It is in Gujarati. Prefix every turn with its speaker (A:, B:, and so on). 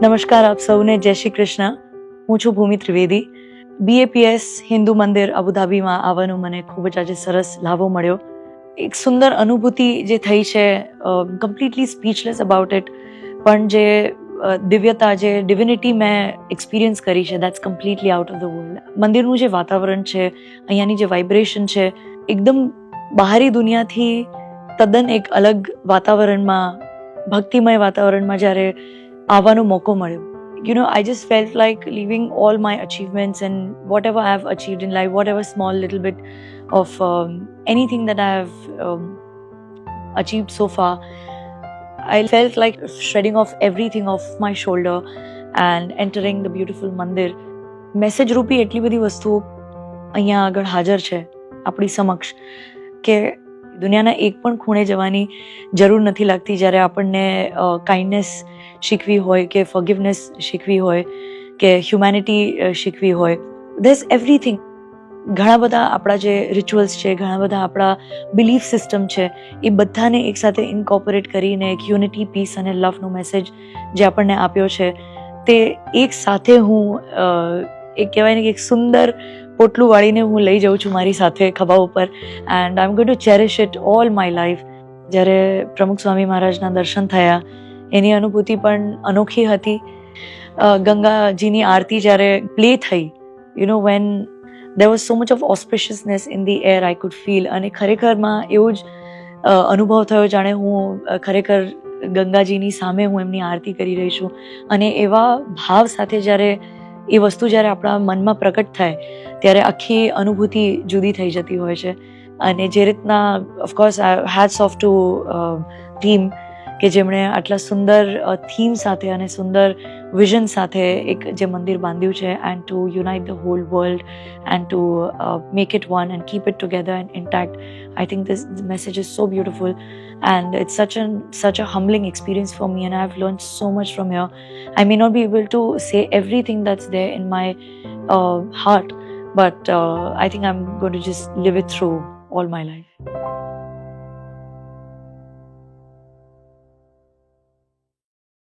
A: નમસ્કાર આપ સૌને જય શ્રી કૃષ્ણ. હું છું ભૂમિ ત્રિવેદી. BAPS હિન્દુ મંદિર અબુધાબીમાં આવવાનો મને ખૂબ જ આજે સરસ લાભો મળ્યો. એક સુંદર અનુભૂતિ જે થઈ છે, કમ્પ્લીટલી સ્પીચલેસ અબાઉટ ઇટ. પણ જે દિવ્યતા, જે ડિવિનિટી મેં એક્સપિરિયન્સ કરી છે, that's completely out of the world. મંદિરનું જે વાતાવરણ છે, અહીંયાની જે વાઇબ્રેશન છે, એકદમ બહારી દુનિયાથી તદ્દન એક અલગ વાતાવરણમાં, ભક્તિમય વાતાવરણમાં જ્યારે આવવાનો મોકો મળ્યો. I just felt like leaving all my achievements and whatever I have achieved in life, whatever small little bit of anything that I have achieved so far, I felt like shredding off everything off my shoulder and entering the beautiful mandir. Message રૂપી એટલી બધી વસ્તુઓ અહીંયા આગળ હાજર છે આપણી સમક્ષ કે દુનિયાના એક પણ ખૂણે જવાની જરૂર નથી લાગતી જ્યારે આપણને કાઇન્ડનેસ શીખવી હોય કે ફોરગિવનેસ શીખવી હોય કે હ્યુમેનિટી શીખવી હોય. There is everything. ઘણા બધા આપણા જે રિચ્યુઅલ્સ છે, ઘણા બધા આપણા બિલીફ સિસ્ટમ છે, એ બધાને એકસાથે ઇન્કોર્પોરેટ કરીને એક યુનિટી, પીસ અને લવનો મેસેજ જે આપણને આપ્યો છે, તે એક સાથે હું એક કહેવાય ને કે એક સુંદર પોટલું વાળીને હું લઈ જાઉં છું મારી સાથે ખભા ઉપર. And I am going to cherish it all my life. જ્યારે પ્રમુખ સ્વામી મહારાજના દર્શન થયા, એની અનુભૂતિ પણ અનોખી હતી. ગંગાજીની આરતી જ્યારે પ્લે થઈ, van there was so much of auspiciousness in the air, I could feel. અને ખરેખરમાં એવું જ અનુભવ થયો જાણે હું ખરેખર ગંગાજીની સામે હું એમની આરતી કરી રહી છું. અને એવા ભાવ સાથે જ્યારે એ વસ્તુ જ્યારે આપણા મનમાં પ્રકટ થાય ત્યારે આખી અનુભૂતિ જુદી થઈ જતી હોય છે. અને જે રીતના of course hats off to team કે જેમણે આટલા સુંદર થીમ સાથે અને સુંદર વિઝન સાથે એક જે મંદિર બાંધ્યું છે, and to unite the whole world and to make it one and keep it together and intact. I think this message is so beautiful and it's such a humbling experience for me, and I have learned so much from here. I may not be able to say everything that's there in my heart, but I think I'm going to just live it through all my life.